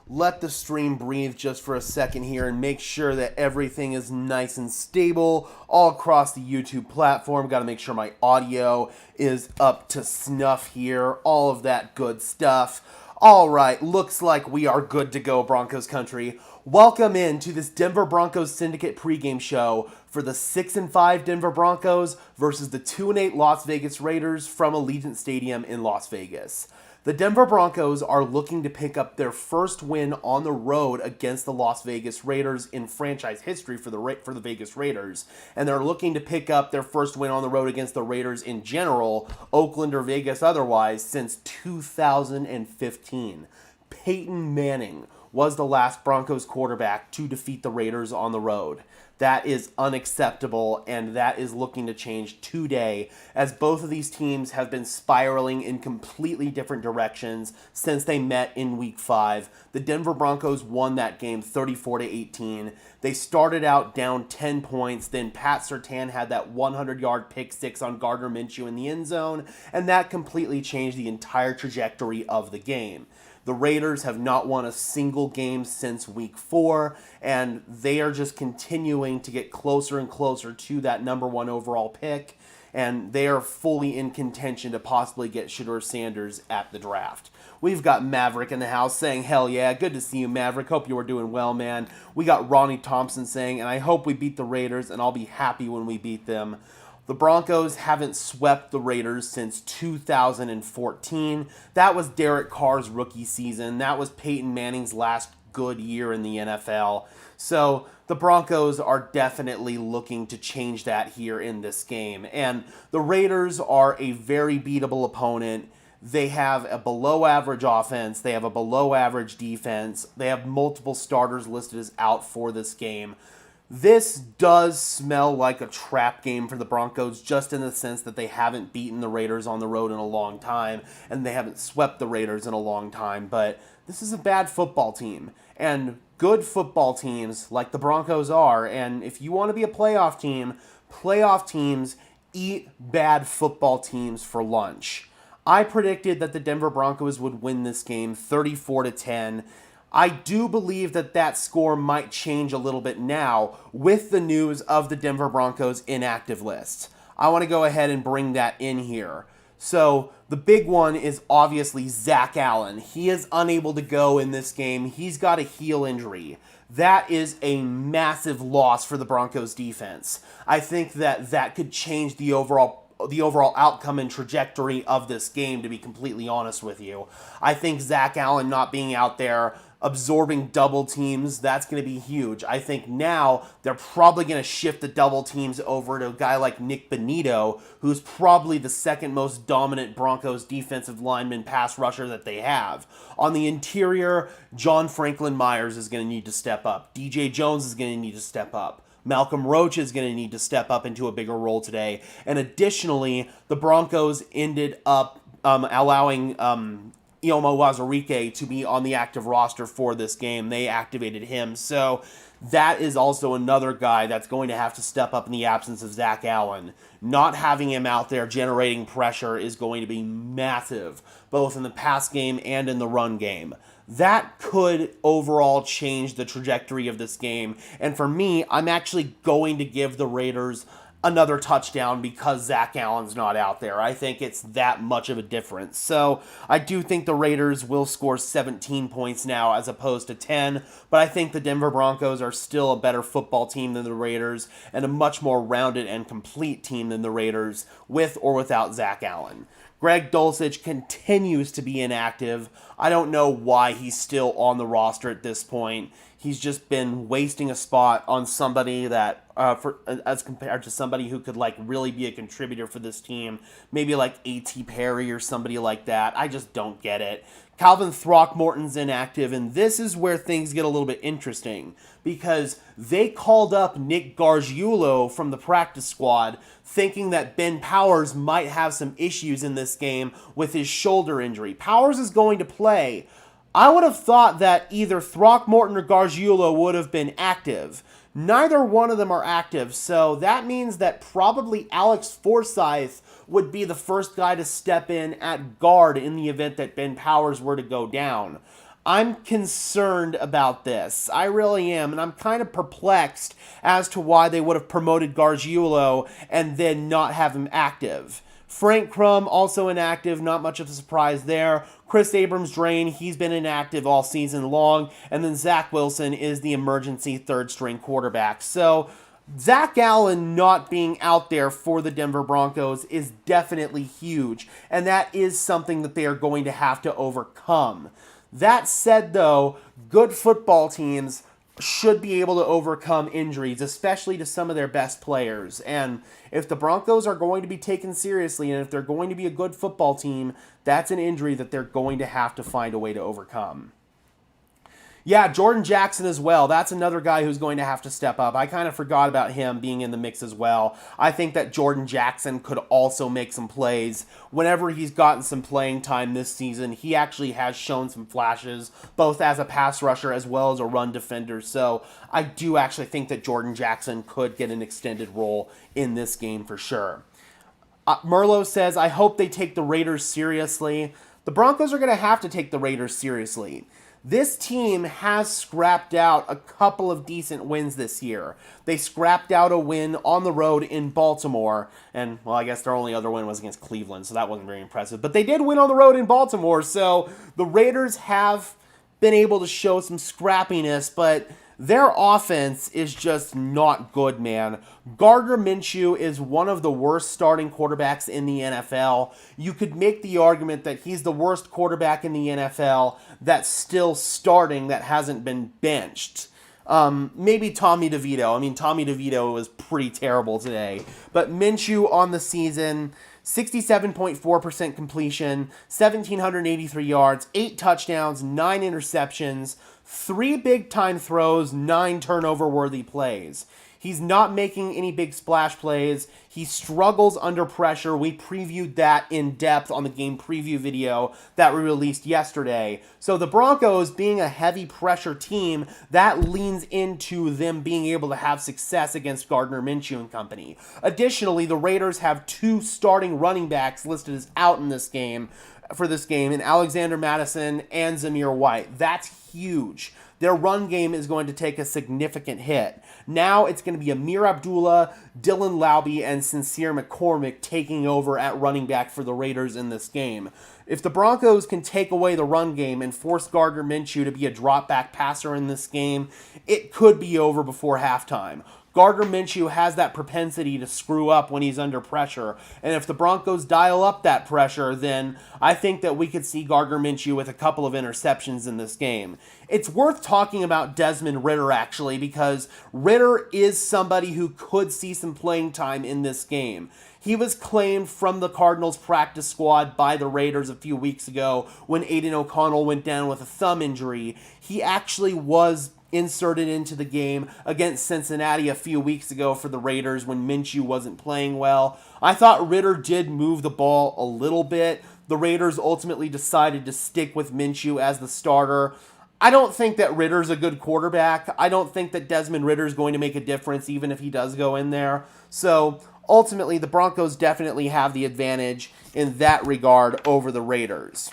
let the stream breathe just for a second here and make sure that everything is nice and stable all across the YouTube platform. Got to make sure my audio is up to snuff here, all of that good stuff. All right, looks like we are good to go, Broncos country. Welcome in to this Denver Broncos Syndicate pregame show for the 6-5 Denver Broncos versus the 2-8 Las Vegas Raiders from Allegiant Stadium in Las Vegas. The Denver Broncos are looking to pick up their first win on the road against the Las Vegas Raiders in franchise history for the Vegas Raiders, and they're looking to pick up their first win on the road against the Raiders in general, Oakland or Vegas otherwise, since 2015. Peyton Manning was the last Broncos quarterback to defeat the Raiders on the road. That is unacceptable, and that is looking to change today, as both of these teams have been spiraling in completely different directions since they met in Week 5. The Denver Broncos won that game 34-18. They started out down 10 points, then Pat Surtain had that 100-yard pick six on Gardner Minshew in the end zone, and that completely changed the entire trajectory of the game. The Raiders have not won a single game since Week 4, and they are just continuing to get closer and closer to that number one overall pick, and they are fully in contention to possibly get Shedeur Sanders at the draft. We've got Maverick in the house saying, hell yeah, good to see you, Maverick. Hope you are doing well, man. We got Ronnie Thompson saying, and I hope we beat the Raiders, and I'll be happy when we beat them. The Broncos haven't swept the Raiders since 2014. That was Derek Carr's rookie season. That was Peyton Manning's last good year in the NFL. So the Broncos are definitely looking to change that here in this game. And the Raiders are a very beatable opponent. They have a below-average offense. They have a below-average defense. They have multiple starters listed as out for this game. This does smell like a trap game for the Broncos, just in the sense that they haven't beaten the Raiders on the road in a long time, and they haven't swept the Raiders in a long time, but this is a bad football team, and good football teams, like the Broncos are, and if you want to be a playoff team, playoff teams eat bad football teams for lunch. I predicted that the Denver Broncos would win this game 34-10. I do believe that that score might change a little bit now with the news of the Denver Broncos inactive list. I want to go ahead and bring that in here. So the big one is obviously Zach Allen. He is unable to go in this game. He's got a heel injury. That is a massive loss for the Broncos defense. I think that that could change the overall outcome and trajectory of this game, to be completely honest with you. I think Zach Allen not being out there absorbing double teams, that's going to be huge. I think now they're probably going to shift the double teams over to a guy like Nick Bonito, who's probably the second most dominant Broncos defensive lineman pass rusher that they have. On the interior, John Franklin Myers is going to need to step up. DJ Jones is going to need to step up. Malcolm Roach is going to need to step up into a bigger role today. And additionally, the Broncos ended up allowing Ioma Wazarike to be on the active roster for this game. They activated him. So that is also another guy that's going to have to step up in the absence of Zach Allen. Not having him out there generating pressure is going to be massive, both in the pass game and in the run game. That could overall change the trajectory of this game. And for me, I'm actually going to give the Raiders another touchdown because Zach Allen's not out there. I think it's that much of a difference. So I do think the Raiders will score 17 points now as opposed to 10, but I think the Denver Broncos are still a better football team than the Raiders and a much more rounded and complete team than the Raiders, with or without Zach Allen. Greg Dulcich continues to be inactive. I don't know why he's still on the roster at this point. He's just been wasting a spot on somebody that, as compared to somebody who could really be a contributor for this team, maybe like A.T. Perry or somebody like that. I just don't get it. Calvin Throckmorton's inactive, and this is where things get a little bit interesting, because they called up Nick Gargiulo from the practice squad thinking that Ben Powers might have some issues in this game with his shoulder injury. Powers is going to play. I would have thought that either Throckmorton or Gargiulo would have been active. Neither one of them are active, so that means that probably Alex Forsyth would be the first guy to step in at guard in the event that Ben Powers were to go down. I'm concerned about this. I really am, and I'm kind of perplexed as to why they would have promoted Gargiulo and then not have him active. Frank Crum, also inactive, not much of a surprise there. Chris Abrams-Drain, he's been inactive all season long. And then Zach Wilson is the emergency third-string quarterback. So Zach Allen not being out there for the Denver Broncos is definitely huge. And that is something that they are going to have to overcome. That said, though, good football teams should be able to overcome injuries, especially to some of their best players. And if the Broncos are going to be taken seriously, and if they're going to be a good football team, that's an injury that they're going to have to find a way to overcome. Yeah, Jordan Jackson as well. That's another guy who's going to have to step up. I kind of forgot about him being in the mix as well. I think that Jordan Jackson could also make some plays. Whenever he's gotten some playing time this season, he actually has shown some flashes, both as a pass rusher as well as a run defender. So I do actually think that Jordan Jackson could get an extended role in this game for sure. Merlo says, I hope they take the Raiders seriously. The Broncos are going to have to take the Raiders seriously. This team has scrapped out a couple of decent wins this year. They scrapped out a win on the road in Baltimore, and, well, I guess their only other win was against Cleveland, so that wasn't very impressive. But they did win on the road in Baltimore, so the Raiders have been able to show some scrappiness, but their offense is just not good, man. Gardner Minshew is one of the worst starting quarterbacks in the NFL. You could make the argument that he's the worst quarterback in the NFL that's still starting, that hasn't been benched. Maybe Tommy DeVito. I mean, Tommy DeVito was pretty terrible today. But Minshew on the season, 67.4% completion, 1,783 yards, 8 touchdowns, 9 interceptions, 3 big-time throws, 9 turnover-worthy plays. He's not making any big splash plays. He struggles under pressure. We previewed that in depth on the game preview video that we released yesterday. So the Broncos, being a heavy pressure team, that leans into them being able to have success against Gardner Minshew and company. Additionally, the Raiders have 2 starting running backs listed as out in this game, in Alexander Mattison and Zamir White. That's huge. Their run game is going to take a significant hit. Now it's going to be Amir Abdullah, Dylan Laube, and Sincere McCormick taking over at running back for the Raiders in this game. If the Broncos can take away the run game and force Gardner Minshew to be a drop-back passer in this game, it could be over before halftime. Gardner Minshew has that propensity to screw up when he's under pressure, and if the Broncos dial up that pressure, then I think that we could see Gardner Minshew with a couple of interceptions in this game. It's worth talking about Desmond Ridder, actually, because Ridder is somebody who could see some playing time in this game. He was claimed from the Cardinals practice squad by the Raiders a few weeks ago when Aiden O'Connell went down with a thumb injury. He actually was inserted into the game against Cincinnati a few weeks ago for the Raiders when Minshew wasn't playing well. I thought Ridder did move the ball a little bit. The Raiders ultimately decided to stick with Minshew as the starter. I don't think that Ridder's a good quarterback. I don't think that Desmond Ridder's going to make a difference even if he does go in there. So ultimately, the Broncos definitely have the advantage in that regard over the Raiders.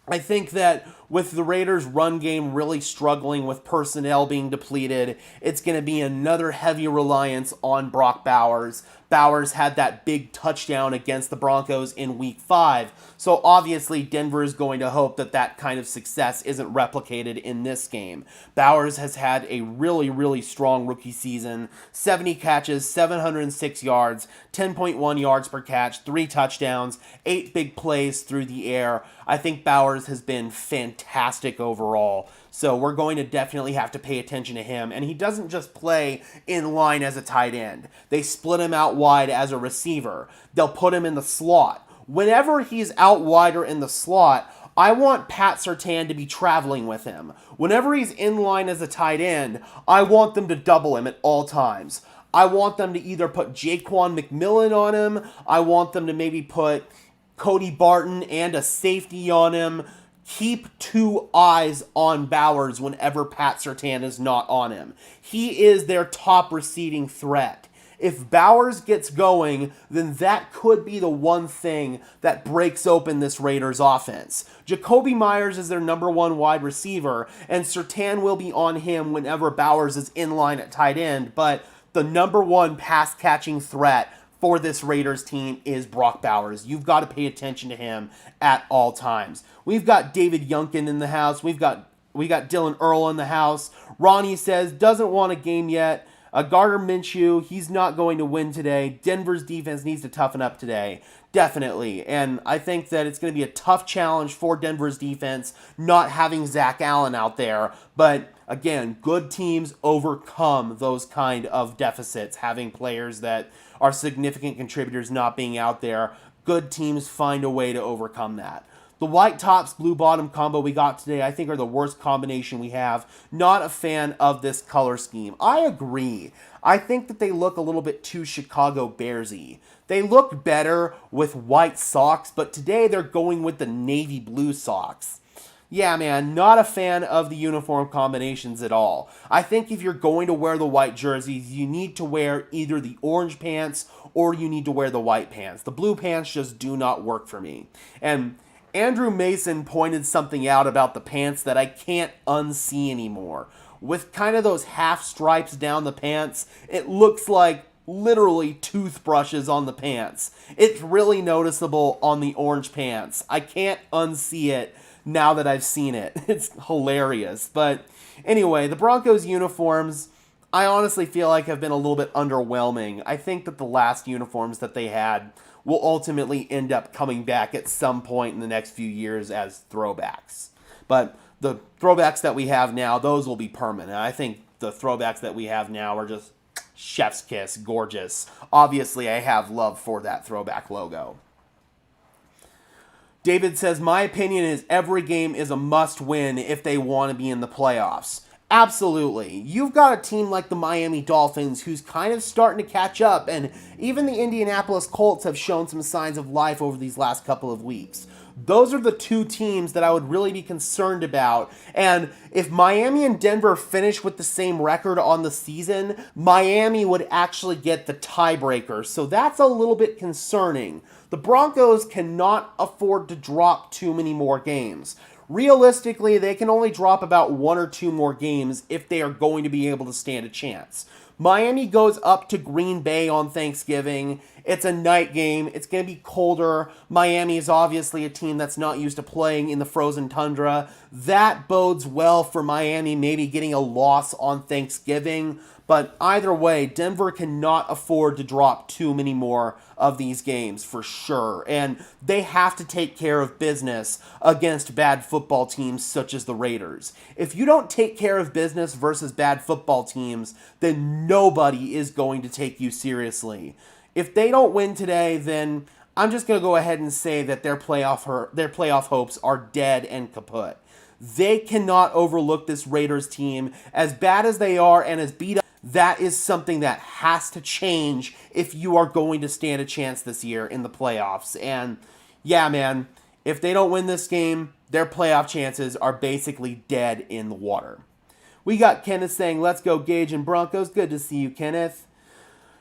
I think that with the Raiders' run game really struggling with personnel being depleted, it's going to be another heavy reliance on Brock Bowers. Bowers had that big touchdown against the Broncos in Week 5, so obviously Denver is going to hope that that kind of success isn't replicated in this game. Bowers has had a really, really strong rookie season, 70 catches, 706 yards, 10.1 yards per catch, 3 touchdowns, 8 big plays through the air. I think Bowers has been fantastic overall. So we're going to definitely have to pay attention to him. And he doesn't just play in line as a tight end. They split him out wide as a receiver. They'll put him in the slot. Whenever he's out wider in the slot, I want Pat Surtain to be traveling with him. Whenever he's in line as a tight end, I want them to double him at all times. I want them to either put Jaquan McMillan on him. I want them to maybe put Cody Barton and a safety on him. Keep 2 eyes on Bowers whenever Pat Surtain is not on him. He is their top receiving threat. If Bowers gets going, then that could be the one thing that breaks open this Raiders offense. Jacoby Myers is their number one wide receiver, and Surtain will be on him whenever Bowers is in line at tight end, but the number one pass-catching threat for this Raiders team is Brock Bowers. You've got to pay attention to him at all times. We've got David Youngkin in the house. We got Dylan Earl in the house. Ronnie says, doesn't want a game yet. Gardner Minshew, he's not going to win today. Denver's defense needs to toughen up today. Definitely. And I think that it's going to be a tough challenge for Denver's defense not having Zach Allen out there. But again, good teams overcome those kind of deficits, having players that are significant contributors not being out there. Good teams find a way to overcome that. The white tops, blue bottom combo we got today, I think, are the worst combination we have. Not a fan of this color scheme. I agree. I think that they look a little bit too Chicago Bears-y. They look better with white socks, but today they're going with the navy blue socks. Yeah, man, not a fan of the uniform combinations at all. I think if you're going to wear the white jerseys, you need to wear either the orange pants or you need to wear the white pants. The blue pants just do not work for me. And Andrew Mason pointed something out about the pants that I can't unsee anymore. With kind of those half stripes down the pants, it looks like literally toothbrushes on the pants. It's really noticeable on the orange pants. I can't unsee it now that I've seen it. It's hilarious. But anyway, the Broncos uniforms, I honestly feel like have been a little bit underwhelming. I think that the last uniforms that they had will ultimately end up coming back at some point in the next few years as throwbacks. But the throwbacks that we have now, those will be permanent. I think the throwbacks that we have now are just chef's kiss, gorgeous. Obviously, I have love for that throwback logo. David says, my opinion is every game is a must-win if they want to be in the playoffs. Absolutely. You've got a team like the Miami Dolphins who's kind of starting to catch up, and even the Indianapolis Colts have shown some signs of life over these last couple of weeks. Those are the two teams that I would really be concerned about, and if Miami and Denver finish with the same record on the season, Miami would actually get the tiebreaker, so that's a little bit concerning. The Broncos cannot afford to drop too many more games. Realistically, they can only drop about one or two more games if they are going to be able to stand a chance. Miami goes up to Green Bay on Thanksgiving. It's a night game. It's going to be colder. Miami is obviously a team that's not used to playing in the frozen tundra. That bodes well for Miami maybe getting a loss on Thanksgiving. But either way, Denver cannot afford to drop too many more of these games for sure. And they have to take care of business against bad football teams such as the Raiders. If you don't take care of business versus bad football teams, then nobody is going to take you seriously. If they don't win today, then I'm just going to go ahead and say that their playoff hopes are dead and kaput. They cannot overlook this Raiders team. As bad as they are and as beat up, that is something that has to change if you are going to stand a chance this year in the playoffs. And yeah, man, if they don't win this game, their playoff chances are basically dead in the water. We got Kenneth saying, let's go Gage and Broncos. Good to see you, Kenneth.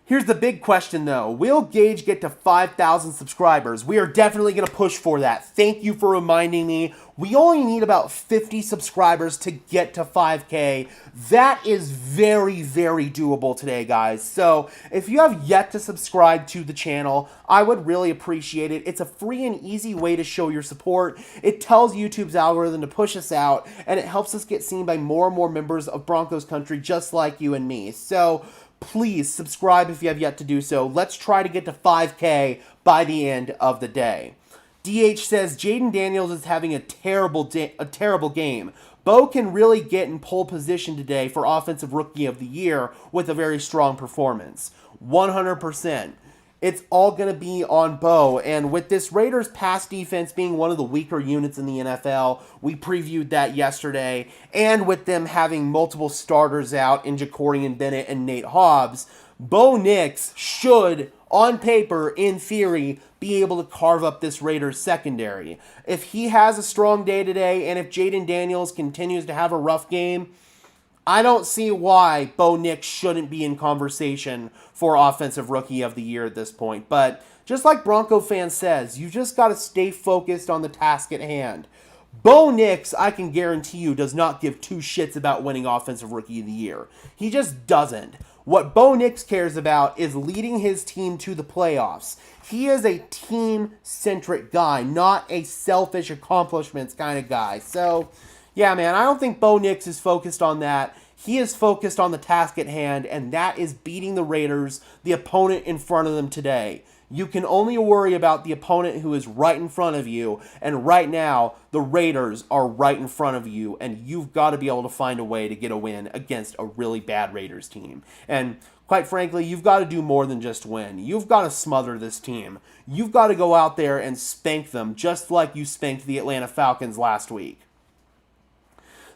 Here's the big question, though. Will Gage get to 5,000 subscribers? We are definitely going to push for that. Thank you for reminding me. We only need about 50 subscribers to get to 5K. That is very, very doable today, guys. So if you have yet to subscribe to the channel, I would really appreciate it. It's a free and easy way to show your support. It tells YouTube's algorithm to push us out, and it helps us get seen by more and more members of Broncos country just like you and me. So please subscribe if you have yet to do so. Let's try to get to 5K by the end of the day. DH says, Jaden Daniels is having a terrible game. Bo can really get in pole position today for Offensive Rookie of the Year with a very strong performance. 100%. It's all going to be on Bo. And with this Raiders pass defense being one of the weaker units in the NFL, we previewed that yesterday. And with them having multiple starters out in Jacorian Bennett and Nate Hobbs, Bo Nix should, on paper, in theory, be able to carve up this Raiders secondary. If he has a strong day today, and if Jaden Daniels continues to have a rough game, I don't see why Bo Nix shouldn't be in conversation for Offensive Rookie of the Year at this point. But just like Bronco fan says, you just got to stay focused on the task at hand. Bo Nix, I can guarantee you, does not give two shits about winning Offensive Rookie of the Year. He just doesn't. What Bo Nix cares about is leading his team to the playoffs. He is a team-centric guy, not a selfish accomplishments kind of guy. So, yeah, man, I don't think Bo Nix is focused on that. He is focused on the task at hand, and that is beating the Raiders, the opponent in front of them today. You can only worry about the opponent who is right in front of you, and right now, the Raiders are right in front of you, and you've got to be able to find a way to get a win against a really bad Raiders team. And quite frankly, you've got to do more than just win. You've got to smother this team. You've got to go out there and spank them, just like you spanked the Atlanta Falcons last week.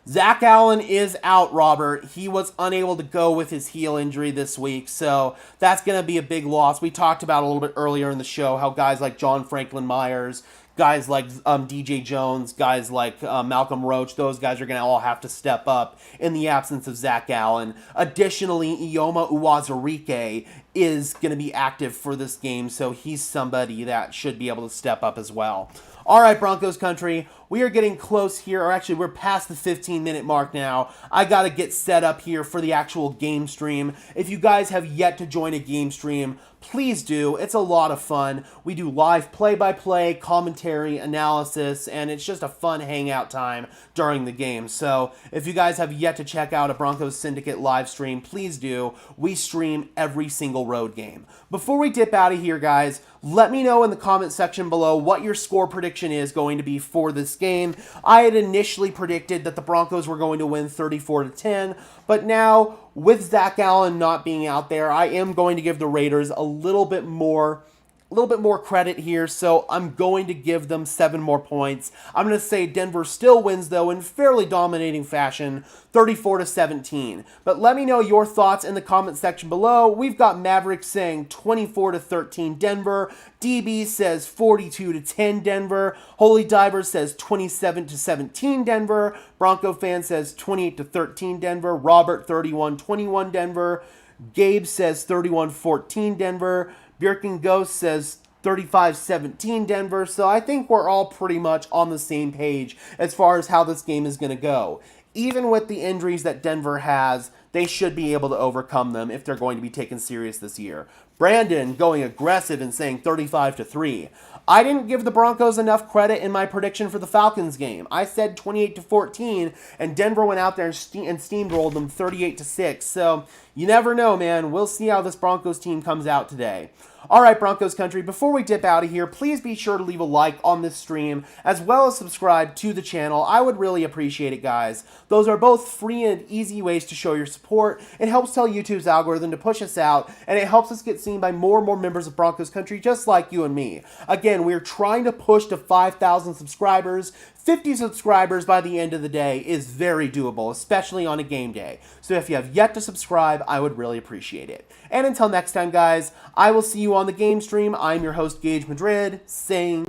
Zach Allen is out, Robert. He was unable to go with his heel injury this week, so that's going to be a big loss. We talked about a little bit earlier in the show how guys like John Franklin Myers, guys like DJ Jones, guys like Malcolm Roach, those guys are going to all have to step up in the absence of Zach Allen. Additionally, Ioma Uwazurike is going to be active for this game, so he's somebody that should be able to step up as well. All right, Broncos country, we are getting close here, or actually we're past the 15-minute mark now. I got to get set up here for the actual game stream. If you guys have yet to join a game stream, please do. It's a lot of fun. We do live play-by-play, commentary, analysis, and it's just a fun hangout time during the game. So if you guys have yet to check out a Broncos Syndicate live stream, please do. We stream every single road game. Before we dip out of here, guys, let me know in the comment section below what your score prediction is going to be for this game. I had initially predicted that the Broncos were going to win 34-10, but now with Zach Allen not being out there, I am going to give the Raiders a little bit more credit here, so I'm going to give them 7 more points. I'm going to say Denver still wins, though, in fairly dominating fashion, 34-17. But let me know your thoughts in the comment section below. We've got Maverick saying 24-13 Denver. DB says 42-10 Denver. Holy Diver says 27-17 Denver. Bronco fan says 28-13 Denver. Robert 31-21 Denver. Gabe says 31-14 Denver. Birkin Ghost says 35-17 Denver, so I think we're all pretty much on the same page as far as how this game is going to go. Even with the injuries that Denver has, they should be able to overcome them if they're going to be taken serious this year. Brandon going aggressive and saying 35-3. I didn't give the Broncos enough credit in my prediction for the Falcons game. I said 28-14, and Denver went out there and steamrolled them 38-6. So you never know, man. We'll see how this Broncos team comes out today. All right, Broncos country, before we dip out of here, please be sure to leave a like on this stream, as well as subscribe to the channel. I would really appreciate it, guys. Those are both free and easy ways to show your support. It helps tell YouTube's algorithm to push us out, and it helps us get seen by more and more members of Broncos country, just like you and me. Again, we're trying to push to 5,000 subscribers. 50 subscribers by the end of the day is very doable, especially on a game day. So if you have yet to subscribe, I would really appreciate it. And until next time, guys, I will see you on the game stream. I'm your host, Gage Madrid, saying